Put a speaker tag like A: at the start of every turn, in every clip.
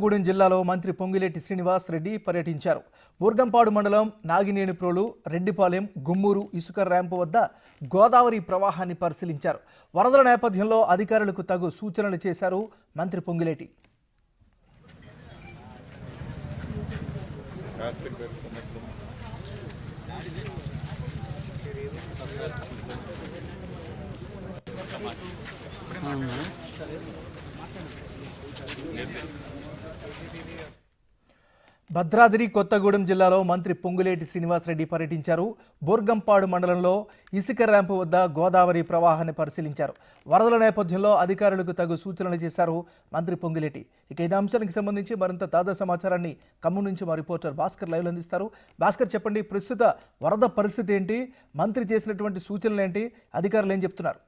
A: గూడెం జిల్లాలో మంత్రి పొంగిలేటి శ్రీనివాస్ రెడ్డి పర్యటించారు. బూర్గంపాడు మండలం నాగినేనిప్రోలు, రెడ్డిపాలెం, గుమ్మూరు ఇసుక ర్యాంపు వద్ద గోదావరి ప్రవాహాన్ని పరిశీలించారు. వరదల నేపథ్యంలో అధికారులకు తగు సూచనలు చేశారు మంత్రి పొంగిలేటి. భద్రాద్రి కొత్తగూడెం జిల్లాలో మంత్రి పొంగులేటి శ్రీనివాస్ రెడ్డి పర్యటించారు. బోర్గంపాడు మండలంలో ఇసుక ర్యాంపు వద్ద గోదావరి ప్రవాహాన్ని పరిశీలించారు. వరదల నేపథ్యంలో అధికారులకు తగు సూచనలు చేశారు మంత్రి పొంగులేటి. ఇక ఇదే అంశానికి సంబంధించి మరింత తాజా సమాచారాన్ని ఖమ్మం నుంచి మా రిపోర్టర్ భాస్కర్ లైవ్లో అందిస్తారు. భాస్కర్, చెప్పండి, ప్రస్తుత వరద పరిస్థితి ఏంటి, మంత్రి చేసినటువంటి సూచనలు ఏంటి, అధికారులు ఏం చెప్తున్నారు?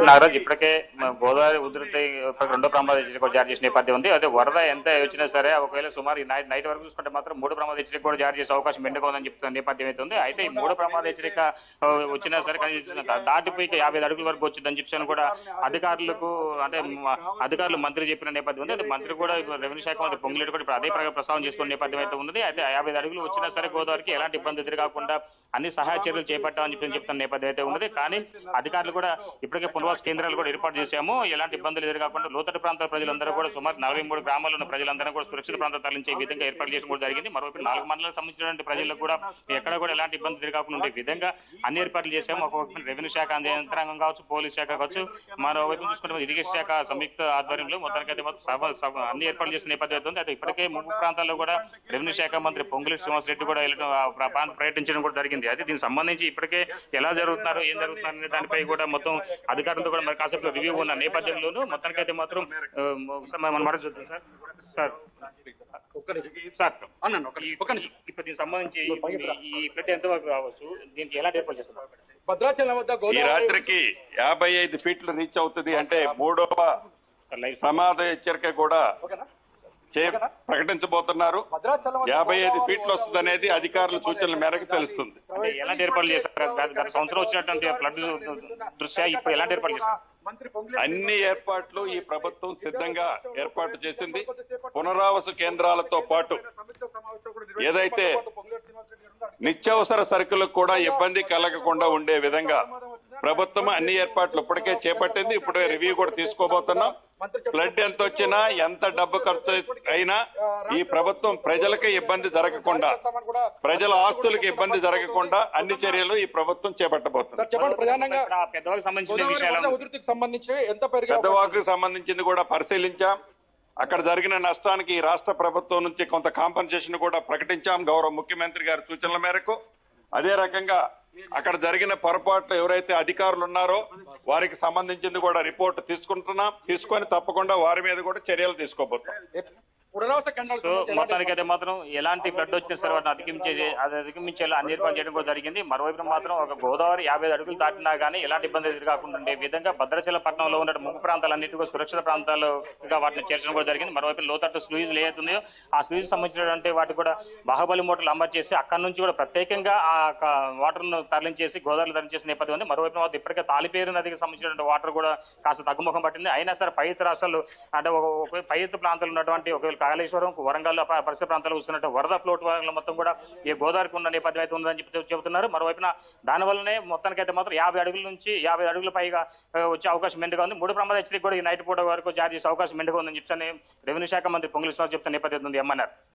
B: నాగరాజ్, ఇప్పటికే గోదావరి ఉధృతి రెండో ప్రమాద హెచ్చరిక జారీ చేసిన నేపథ్యం ఉంది. అదే వరద ఎంత వచ్చినా సరే ఒకవేళ సుమారు నైట్ వరకు చూసుకుంటే మాత్రం 3 ప్రమాద హెచ్చరిక కూడా జారీ చేసే అవకాశం మెండుగా ఉందని చెప్తున్న నేపథ్యం అయితే ఉంది. అయితే ఈ 3 ప్రమాద హెచ్చరిక వచ్చినా సరే కనీసం దాటిపోయి 50 అడుగుల వరకు వచ్చిందని చెప్పి కూడా అధికారులు మంత్రి చెప్పిన నేపథ్యం ఉంది. అయితే మంత్రి కూడా రెవెన్యూ శాఖ మంత్రి పొంగులేటి కూడా ఇప్పుడు అదే ప్రస్తావన చేసుకున్న నేపథ్యం అయితే ఉంది. అయితే 50 అడుగులు వచ్చినా సరే గోదావరికి ఎలాంటి ఇబ్బంది ఎదురుకాకుండా అన్ని సహాయ చర్యలు చేపట్టామని చెప్తున్న నేపథ్యం అయితే ఉన్నది. కానీ అధికారులు కూడా ఇప్పటికే పునర్వాస కేంద్రాలు కూడా ఏర్పాటు చేశాము. ఎలాంటి ఇబ్బందులు ఎదురుకాకుండా లోతట్టు ప్రాంతాల ప్రజలందరూ కూడా సుమారు 43 గ్రామాల్లో ఉన్న ప్రజలందరూ కూడా సురక్షిత ప్రాంతాలు తరలించే విధంగా ఏర్పాటు చేయడం కూడా జరిగింది. మరోవైపు 4 మండలాలకు సంబంధించినటువంటి ప్రజలకు కూడా ఎక్కడ కూడా ఎలాంటి ఇబ్బంది ఎదురుకాకుండా ఉండే విధంగా అన్ని ఏర్పాట్లు చేశాము. ఒకవైపు రెవెన్యూ శాఖ యంత్రాంగం కావచ్చు, పోలీస్ శాఖ కావచ్చు, మరోవైపు చూసుకుంటే ఇరిగేషన్ శాఖ సంయుక్త ఆధ్వర్యంలో మొత్తానికైతే అన్ని ఏర్పాట్లు చేసిన నేపథ్యం అవుతుంది. అయితే ఇప్పటికే ముంపు ప్రాంతాల్లో కూడా రెవెన్యూ శాఖ మంత్రి పొంగులేటి శ్రీనివాస్ రెడ్డి కూడా పర్యటించడం కూడా జరిగింది. అయితే దీనికి సంబంధించి ఇప్పటికే ఎలా జరుగుతున్నారు, ఏం జరుగుతున్నారు అనే దానిపై కూడా మొత్తం అధికారులతో కూడా మరి కాసేపు రివ్యూ ఉన్న నేపథ్యంలోనూ మొత్తానికైతే మాత్రం మనం మాట చూద్దాం సార్. ఇప్పుడు దీనికి సంబంధించి ఈ ఫ్లడ్ ఎంతవరకు రావచ్చు, దీనికి ఎలాంటి ఏర్పాటు చేస్తారు?
C: భద్రాచలం వద్ద ఈ రాత్రికి 55 ఫీట్లు రీచ్ అవుతుంది. అంటే 3వ ప్రమాద హెచ్చరిక కూడా ప్రకటించబోతున్నారు. 55 ఫీట్లు వస్తుంది అనేది అధికారుల సూచనల మేరకు తెలుస్తుంది.
B: ఎలాంటి ఏర్పాట్లు చేస్తారు? గత సంవత్సరం వచ్చినటువంటి ఫ్లడ్ దృష్ట్యా ఇప్పుడు ఎలాంటి ఏర్పాట్లు చేస్తారు?
C: అన్ని ఏర్పాట్లు ఈ ప్రభుత్వం సిద్ధంగా ఏర్పాటు చేసింది. పునరావాస కేంద్రాలతో పాటు ఏదైతే నిత్యావసర సరుకులకు కూడా ఇబ్బంది కలగకుండా ఉండే విధంగా ప్రభుత్వం అన్ని ఏర్పాట్లు ఇప్పటికే చేపట్టింది. ఇప్పుడే రివ్యూ కూడా తీసుకోబోతున్నాం. ఫ్లడ్ ఎంత వచ్చినా, ఎంత డబ్బు ఖర్చు అయినా ఈ ప్రభుత్వం ప్రజలకి ఇబ్బంది జరగకుండా, ప్రజల ఆస్తులకు ఇబ్బంది జరగకుండా అన్ని చర్యలు ఈ ప్రభుత్వం చేపట్టబోతుంది. పెద్దవాకు సంబంధించింది కూడా పరిశీలించాం. అక్కడ జరిగిన నష్టానికి ఈ రాష్ట్ర ప్రభుత్వం నుంచి కొంత కాంపన్సేషన్ కూడా ప్రకటించాం గౌరవ ముఖ్యమంత్రి గారి సూచనల మేరకు. అదే రకంగా అక్కడ జరిగిన పొరపాట్లు ఎవరైతే అధికారులు ఉన్నారో వారికి సంబంధించింది కూడా రిపోర్ట్ తీసుకొని తప్పకుండా వారి మీద కూడా చర్యలు తీసుకోబోతాం.
B: మొత్తానికైతే మాత్రం ఎలాంటి ఫ్లడ్ వచ్చినా సరే వాటిని అధిగమించేలా అన్ని ఏర్పాటు చేయడం కూడా జరిగింది. మరోవైపు మాత్రం ఒక గోదావరి 50 అడుగులు దాటినా కానీ ఎలాంటి ఇబ్బంది ఎదురుకాకుండా ఉండే విధంగా భద్రాచల పట్టణంలో ఉన్న ముంపు ప్రాంతాలన్నింటి కూడా సురక్షిత ప్రాంతాలుగా వాటిని చేర్చడం కూడా జరిగింది. మరోవైపు లోతట్టు స్లూయిజ్ ఏదైతున్నాయో ఆ స్లూయిజ్ సంబంధించినటువంటి వాటి కూడా బాహుబలి మోటార్లు అమర్చి చేసి అక్కడి నుంచి కూడా ప్రత్యేకంగా ఆ వాటర్ను తరలించేసి గోదావరి తరలించేసిన నేపథ్యం ఉంది. మరోవైపు మాత్రం ఇప్పటికే తాలిపేరు నదికి సంబంధించినటువంటి వాటర్ కూడా కాస్త తగ్గుముఖం పట్టింది. అయినా సరే పై ఎత్తు రాష్ట్రాలు అంటే పై ఎత్తు ప్రాంతాలు ఉన్నటువంటి ఒకవేళ కాళేశ్వరం, వరంగల్ పరిసర ప్రాంతాల్లో వస్తున్నట్టు వరద ఫ్లోట్ వరంగల్ మొత్తం కూడా ఈ గోదావరికి ఉన్న నేపథ్యం అయితే ఉందని చెబుతున్నారు. మరోవైపున దానివల్లనే మొత్తానికైతే మాత్రం 50 అడుగుల నుంచి 50 అడుగుల పైగా వచ్చే అవకాశం మెండుగా ఉంది. 3 ప్రమాద హెచ్చరిక కూడా ఈ నైట్ పూట వరకు జారీ చేసే అవకాశం మెండుగా ఉందని చెప్పి రెవెన్యూ శాఖ మంత్రి పొంగులేటి శ్రీనివాస్ చెప్తున్న నేపథ్యం ఉంది. ఏమన్నారు?